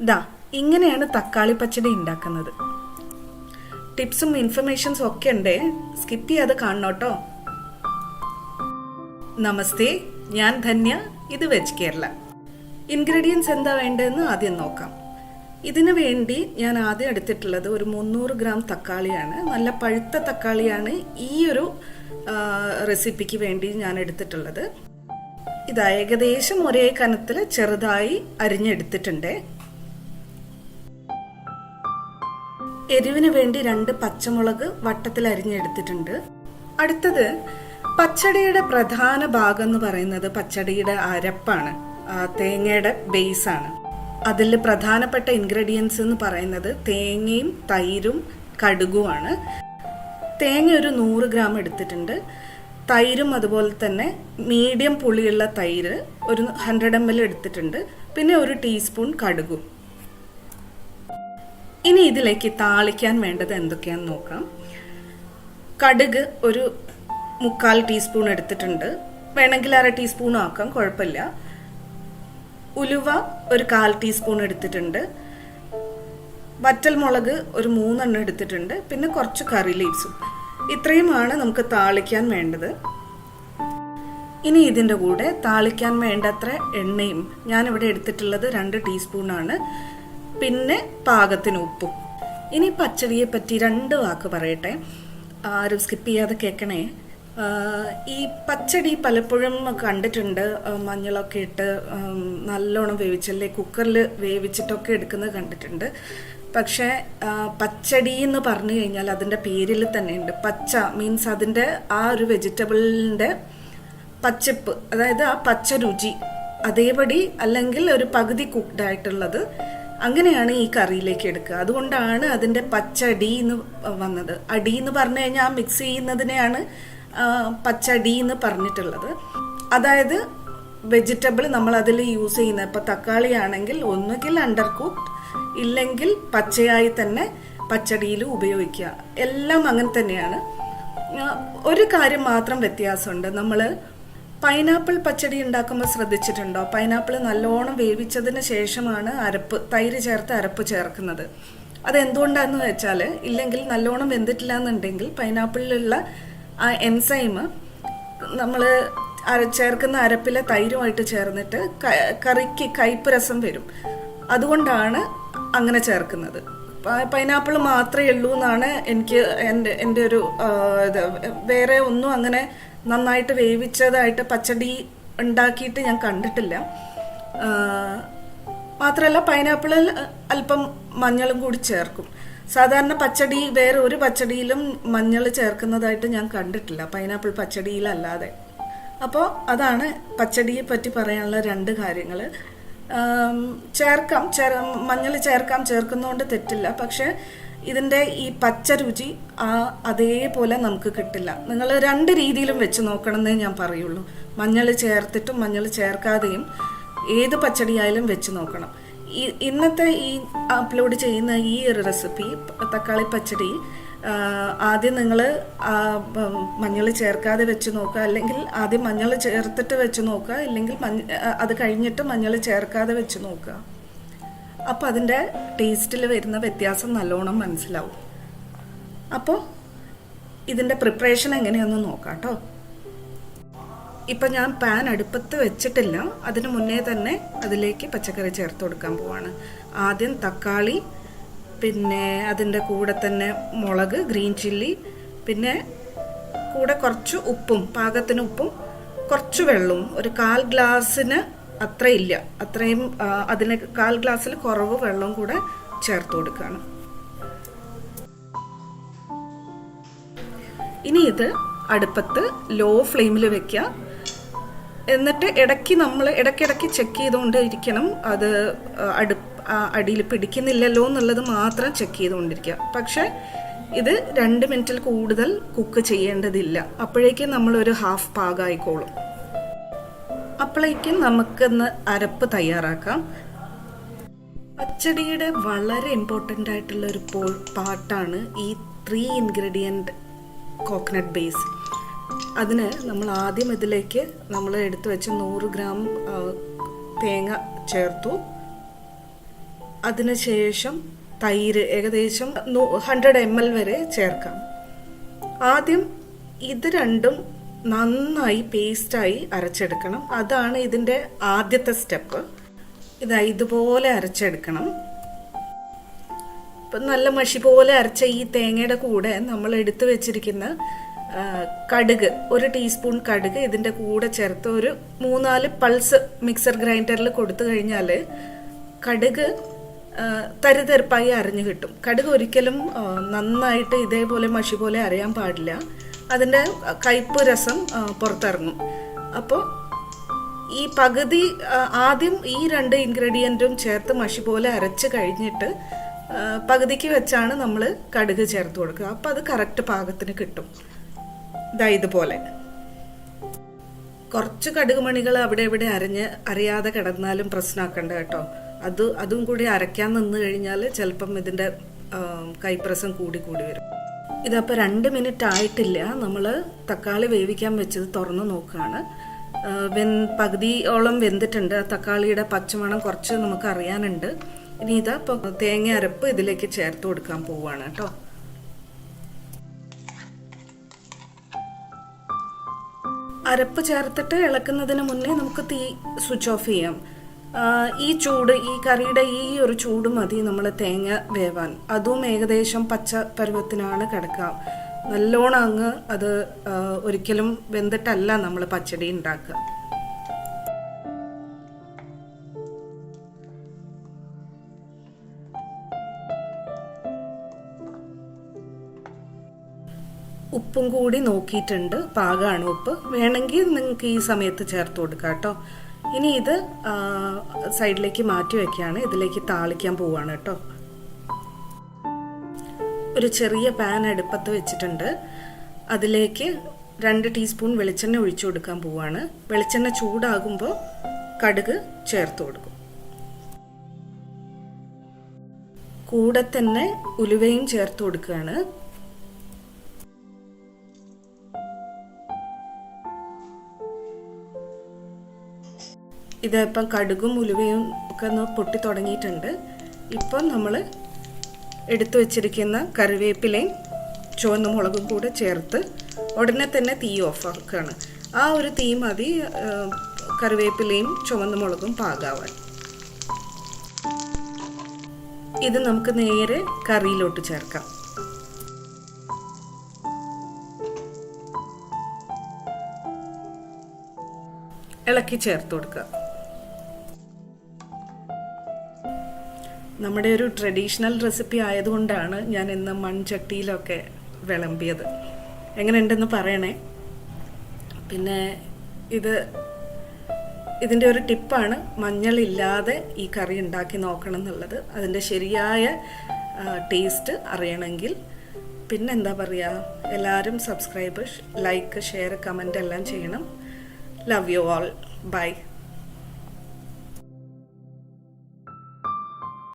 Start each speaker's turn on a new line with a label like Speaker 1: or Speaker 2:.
Speaker 1: ദാ ഇങ്ങനെയാണ് തക്കാളി പച്ചടി ഉണ്ടാക്കുന്നത്. ടിപ്സും ഇൻഫർമേഷൻസും ഒക്കെ ഉണ്ട്, സ്കിപ്പ് ചെയ്യാതെ കാണണോട്ടോ. നമസ്തേ, ഞാൻ ധന്യ, ഇത് വെജ് കേരള. ഇൻഗ്രീഡിയൻസ് എന്താ വേണ്ടതെന്ന് ആദ്യം നോക്കാം. ഇതിനു വേണ്ടി ഞാൻ ആദ്യം എടുത്തിട്ടുള്ളത് ഒരു 300 ഗ്രാം തക്കാളിയാണ്. നല്ല പഴുത്ത തക്കാളിയാണ് ഈ ഒരു റെസിപ്പിക്ക് വേണ്ടി ഞാൻ എടുത്തിട്ടുള്ളത്. ഇത് ഏകദേശം ഒരേ കനത്തിൽ ചെറുതായി അരിഞ്ഞെടുത്തിട്ടുണ്ട്. എരിവിന് വേണ്ടി 2 പച്ചമുളക് വട്ടത്തിൽ അരിഞ്ഞെടുത്തിട്ടുണ്ട്. അടുത്തത് പച്ചടിയുടെ പ്രധാന ഭാഗം എന്ന് പറയുന്നത് പച്ചടിയുടെ അരപ്പാണ്, തേങ്ങയുടെ ബേസ് ആണ്. അതിൽ പ്രധാനപ്പെട്ട ഇൻഗ്രീഡിയൻസ് എന്ന് പറയുന്നത് തേങ്ങയും തൈരും കടുകുമാണ്. തേങ്ങ ഒരു 100 ഗ്രാം എടുത്തിട്ടുണ്ട്. തൈരും അതുപോലെ തന്നെ മീഡിയം പുളിയുള്ള തൈര് ഒരു 100 ml എടുത്തിട്ടുണ്ട്. പിന്നെ 1 ടീസ്പൂൺ കടുകും. ഇനി ഇതിലേക്ക് താളിക്കാൻ വേണ്ടത് എന്തൊക്കെയാണെന്ന് നോക്കാം. കടുക് ഒരു 3/4 ടീസ്പൂൺ എടുത്തിട്ടുണ്ട്. വേണമെങ്കിൽ 1/2 ടീസ്പൂൺ ആക്കാം, കുഴപ്പമില്ല. ഉലുവ ഒരു 1/4 ടീസ്പൂൺ എടുത്തിട്ടുണ്ട്. വറ്റൽമുളക് ഒരു 3 എണ്ണം എടുത്തിട്ടുണ്ട്. പിന്നെ കുറച്ച് കറി ലീവ്സും. ഇത്രയുമാണ് നമുക്ക് താളിക്കാൻ വേണ്ടത്. ഇനി ഇതിൻ്റെ കൂടെ താളിക്കാൻ വേണ്ടത്ര എണ്ണയും ഞാനിവിടെ എടുത്തിട്ടുള്ളത് 2 ടീസ്പൂണാണ്. പിന്നെ പാകത്തിന് ഉപ്പും. ഇനി പച്ചടിയെ പറ്റി 2 വാക്ക് പറയട്ടെ, ആരും സ്കിപ്പ് ചെയ്യാതെ കേൾക്കണേ. ഈ പച്ചടി പലപ്പോഴും കണ്ടിട്ടുണ്ട്, മഞ്ഞളൊക്കെ ഇട്ട് നല്ലോണം വേവിച്ചല്ലേ, കുക്കറിൽ വേവിച്ചിട്ടൊക്കെ എടുക്കുന്നത് കണ്ടിട്ടുണ്ട്. പക്ഷേ പച്ചടി എന്ന് പറഞ്ഞു കഴിഞ്ഞാൽ അതിൻ്റെ പേരിൽ തന്നെ ഉണ്ട്. പച്ച മീൻസ് അതിൻ്റെ ആ ഒരു വെജിറ്റബിളിൻ്റെ പച്ചപ്പ്, അതായത് ആ പച്ച രുചി അതേപടി, അല്ലെങ്കിൽ ഒരു പകുതി കുക്ക്ഡ് ആയിട്ടുള്ളത്, അങ്ങനെയാണ് ഈ കറിയിലേക്ക് എടുക്കുക. അതുകൊണ്ടാണ് അതിൻ്റെ പച്ചടി എന്ന് വന്നത്. അടി എന്ന് പറഞ്ഞു കഴിഞ്ഞാൽ ആ മിക്സ് ചെയ്യുന്നതിനെയാണ് പച്ചടി എന്ന് പറഞ്ഞിട്ടുള്ളത്. അതായത് വെജിറ്റബിൾ നമ്മൾ അതിൽ യൂസ് ചെയ്യുന്നത്, ഇപ്പോൾ തക്കാളി ആണെങ്കിൽ ഒന്നുകിൽ അണ്ടർ കുക്ക്ഡ്, ഇല്ലെങ്കിൽ പച്ചയായി തന്നെ പച്ചടിയിൽ ഉപയോഗിക്കുക. എല്ലാം അങ്ങനെ തന്നെയാണ്. ഒരു കാര്യം മാത്രം വ്യത്യാസമുണ്ട്. നമ്മൾ പൈനാപ്പിൾ പച്ചടി ഉണ്ടാക്കുമ്പോൾ ശ്രദ്ധിച്ചിട്ടുണ്ടോ? പൈനാപ്പിൾ നല്ലോണം വേവിച്ചതിന് ശേഷമാണ് തൈര് ചേർത്ത് അരപ്പ് ചേർക്കുന്നത്. അതെന്തുകൊണ്ടാണെന്ന് വെച്ചാൽ, ഇല്ലെങ്കിൽ നല്ലോണം വെന്തിട്ടില്ല എന്നുണ്ടെങ്കിൽ പൈനാപ്പിളിലുള്ള ആ എൻസൈം നമ്മൾ ചേർക്കുന്ന അരപ്പിലെ തൈരുമായിട്ട് ചേർന്നിട്ട് കറിക്ക് കയ്പ്പ് രസം വരും. അതുകൊണ്ടാണ് അങ്ങനെ ചേർക്കുന്നത്. പൈനാപ്പിൾ മാത്രമേ ഉള്ളൂ എന്നാണ് എൻ്റെ ഒരു ഇത്. വേറെ ഒന്നും അങ്ങനെ നന്നായിട്ട് വേവിച്ചതായിട്ട് പച്ചടി ഉണ്ടാക്കിയിട്ട് ഞാൻ കണ്ടിട്ടില്ല. മാത്രമല്ല പൈനാപ്പിളിൽ അല്പം മഞ്ഞളും കൂടി ചേർക്കും. സാധാരണ പച്ചടി വേറെ ഒരു പച്ചടിയിലും മഞ്ഞൾ ചേർക്കുന്നതായിട്ട് ഞാൻ കണ്ടിട്ടില്ല, പൈനാപ്പിൾ പച്ചടിയിലല്ലാതെ. അപ്പോൾ അതാണ് പച്ചടിയെ പറ്റി പറയാനുള്ള 2 കാര്യങ്ങൾ. ചേർക്കാം, മഞ്ഞൾ ചേർക്കുന്നതുകൊണ്ട് തെറ്റില്ല. പക്ഷെ ഇതിൻ്റെ ഈ പച്ച രുചി അതേപോലെ നമുക്ക് കിട്ടില്ല. നിങ്ങൾ 2 രീതിയിലും വെച്ച് നോക്കണമെന്നേ ഞാൻ പറയുള്ളൂ. മഞ്ഞൾ ചേർത്തിട്ടും മഞ്ഞൾ ചേർക്കാതെയും ഏത് പച്ചടിയായാലും വെച്ച് നോക്കണം. ഇന്നത്തെ ഈ അപ്ലോഡ് ചെയ്യുന്ന ഈ ഒരു റെസിപ്പി തക്കാളി പച്ചടി, ആദ്യം നിങ്ങൾ മഞ്ഞൾ ചേർക്കാതെ വെച്ച് നോക്കുക, അല്ലെങ്കിൽ ആദ്യം മഞ്ഞൾ ചേർത്തിട്ട് വെച്ച് നോക്കുക, ഇല്ലെങ്കിൽ അത് കഴിഞ്ഞിട്ട് മഞ്ഞൾ ചേർക്കാതെ വെച്ച് നോക്കുക. അപ്പോൾ അതിൻ്റെ ടേസ്റ്റിൽ വരുന്ന വ്യത്യാസം നല്ലോണം മനസ്സിലാവും. അപ്പോൾ ഇതിൻ്റെ പ്രിപ്പറേഷൻ എങ്ങനെയാണെന്ന് നോക്കാം കേട്ടോ. ഇപ്പം ഞാൻ പാൻ അടുപ്പത്ത് വെച്ചിട്ടില്ല, അതിന് മുന്നേ തന്നെ അതിലേക്ക് പച്ചക്കറി ചേർത്ത് കൊടുക്കാൻ പോവാണ്. ആദ്യം തക്കാളി, പിന്നെ അതിൻ്റെ കൂടെ തന്നെ മുളക്, ഗ്രീൻ ചില്ലി, പിന്നെ കൂടെ കുറച്ച് ഉപ്പും, പാകത്തിന് ഉപ്പും കുറച്ച് വെള്ളവും, ഒരു 1/4 ഗ്ലാസ്സിന് അത്രയില്ല, അത്രയും അതിന് 1/4 ഗ്ലാസ്സിൽ കുറവ് വെള്ളം കൂടെ ചേർത്ത് കൊടുക്കുകയാണ്. ഇനി ഇത് അടുപ്പത്ത് ലോ ഫ്ലെയിമിൽ വെക്കുക. എന്നിട്ട് ഇടയ്ക്കിടയ്ക്ക് ചെക്ക് ചെയ്തുകൊണ്ട് ഇരിക്കണം. അത് അടിയിൽ പിടിക്കുന്നില്ലല്ലോ എന്നുള്ളത് മാത്രം ചെക്ക് ചെയ്തുകൊണ്ടിരിക്കുക. പക്ഷെ ഇത് 2 മിനിറ്റിൽ കൂടുതൽ കുക്ക് ചെയ്യേണ്ടതില്ല. അപ്പോഴേക്കും നമ്മളൊരു ഹാഫ് പാകമായിക്കോളും. അപ്പോഴേക്കും നമുക്കൊന്ന് അരപ്പ് തയ്യാറാക്കാം. പച്ചടിയുടെ വളരെ ഇമ്പോർട്ടൻ്റ് ആയിട്ടുള്ള ഒരു പാർട്ടാണ് ഈ 3 ഇൻഗ്രീഡിയൻറ്റ് കോക്കനട്ട് ബേസ്. അതിന് നമ്മൾ ആദ്യം ഇതിലേക്ക് നമ്മൾ എടുത്തു വെച്ച 100 ഗ്രാം തേങ്ങ ചേർത്തു. അതിനുശേഷം തൈര് ഏകദേശം 100 ml വരെ ചേർക്കാം. ആദ്യം ഇത് രണ്ടും നന്നായി പേസ്റ്റായി അരച്ചെടുക്കണം. അതാണ് ഇതിൻ്റെ ആദ്യത്തെ സ്റ്റെപ്പ്. ഇതുപോലെ അരച്ചെടുക്കണം. ഇപ്പം നല്ല മഷി പോലെ അരച്ച ഈ തേങ്ങയുടെ കൂടെ നമ്മൾ എടുത്തു വെച്ചിരിക്കുന്ന കടുക്, 1 ടീസ്പൂൺ കടുക് ഇതിൻ്റെ കൂടെ ചേർത്ത് ഒരു 3-4 പൾസ് മിക്സർ ഗ്രൈൻഡറിൽ കൊടുത്തു കഴിഞ്ഞാൽ കടുക് തരിതരിപ്പായി അരഞ്ഞു കിട്ടും. കടുക് ഒരിക്കലും നന്നായിട്ട് ഇതേപോലെ മഷി പോലെ അരയാൻ പാടില്ല. അതിൻ്റെ കയ്പ്പ് രസം പുറത്തിറങ്ങും. അപ്പോൾ ഈ പകുതി ആദ്യം ഈ 2 ഇൻഗ്രീഡിയൻറ്റും ചേർത്ത് മഷി പോലെ അരച്ച് കഴിഞ്ഞിട്ട് പകുതിക്ക് വെച്ചാണ് നമ്മൾ കടുക് ചേർത്ത് കൊടുക്കുക. അപ്പോൾ അത് കറക്റ്റ് പാകത്തിന് കിട്ടും. ഇതുപോലെ കുറച്ച് കടുക് മണികൾ അവിടെ ഇവിടെ അറിയാതെ കിടന്നാലും പ്രശ്നമാക്കണ്ട കേട്ടോ. അതും കൂടി അരയ്ക്കാൻ നിന്ന് കഴിഞ്ഞാൽ ചിലപ്പം ഇതിൻ്റെ കൈപ്രസം കൂടി വരും. ഇതപ്പോൾ 2 മിനിറ്റ് ആയിട്ടില്ല. നമ്മൾ തക്കാളി വേവിക്കാൻ വെച്ചത് തുറന്ന് നോക്കുകയാണ്. പകുതിയോളം വെന്തിട്ടുണ്ട്. തക്കാളിയുടെ പച്ചമണം കുറച്ച് നമുക്ക് അറിയാനുണ്ട്. ഇനി ഇപ്പോൾ തേങ്ങ അരപ്പ് ഇതിലേക്ക് ചേർത്ത് കൊടുക്കാൻ പോവുകയാണ് കേട്ടോ. അരപ്പ് ചേർത്തിട്ട് ഇളക്കുന്നതിന് മുന്നേ നമുക്ക് തീ സ്വിച്ച് ഓഫ് ചെയ്യാം. ഈ കറിയുടെ ഈ ഒരു ചൂട് മതി നമ്മൾ തേങ്ങ വേവാൻ. അതും ഏകദേശം പച്ച പരുവത്തിനാണ് കിടക്കുക. നല്ലോണം അങ്ങ് അത് ഒരിക്കലും വെന്തിട്ടല്ല നമ്മൾ പച്ചടി ഉണ്ടാക്കുക. ഉപ്പും കൂടി നോക്കിയിട്ടുണ്ട്. പാകമാണ് ഉപ്പ്. വേണമെങ്കിൽ നിങ്ങൾക്ക് ഈ സമയത്ത് ചേർത്ത് കൊടുക്കാം കേട്ടോ. ഇനി ഇത് സൈഡിലേക്ക് മാറ്റി വയ്ക്കുകയാണ്. ഇതിലേക്ക് താളിക്കാൻ പോവുകയാണ് കേട്ടോ. ഒരു ചെറിയ പാൻ അടുപ്പത്ത് വെച്ചിട്ടുണ്ട്. അതിലേക്ക് 2 ടീസ്പൂൺ വെളിച്ചെണ്ണ ഒഴിച്ചു കൊടുക്കാൻ പോവുകയാണ്. വെളിച്ചെണ്ണ ചൂടാകുമ്പോൾ കടുക് ചേർത്ത് കൊടുക്കും. കൂടെ തന്നെ ഉലുവയും ചേർത്ത് കൊടുക്കുകയാണ്. ഇതിപ്പം കടുകും ഉലുവയും ഒക്കെ ഒന്ന് പൊട്ടി തുടങ്ങിയിട്ടുണ്ട്. ഇപ്പം നമ്മൾ എടുത്തു വെച്ചിരിക്കുന്ന കറിവേപ്പിലയും ചുവന്ന മുളകും കൂടെ ചേർത്ത് ഉടനെ തന്നെ തീ ഓഫ് ആക്കുകയാണ്. ആ ഒരു തീ മതി കറിവേപ്പിലയും ചുവന്ന മുളകും പാകാവാൻ. ഇത് നമുക്ക് നേരെ കറിയിലോട്ട് ചേർക്കാം. ഇളക്കി ചേർത്ത് കൊടുക്കുക. നമ്മുടെ ഒരു ട്രഡീഷണൽ റെസിപ്പി ആയതുകൊണ്ടാണ് ഞാൻ ഇന്ന് മൺചട്ടിയിലൊക്കെ വിളമ്പിയത്. എങ്ങനെയുണ്ടെന്ന് പറയണേ. പിന്നെ ഇതിൻ്റെ ഒരു ടിപ്പാണ്, മഞ്ഞളില്ലാതെ ഈ കറി ഉണ്ടാക്കി നോക്കണം എന്നുള്ളത്. അതിൻ്റെ ശരിയായ ടേസ്റ്റ് അറിയണമെങ്കിൽ പിന്നെ എന്താ പറയുക, എല്ലാവരും സബ്സ്ക്രൈബ്, ലൈക്ക്, ഷെയർ, കമൻ്റ് എല്ലാം ചെയ്യണം. Love you all. Bye.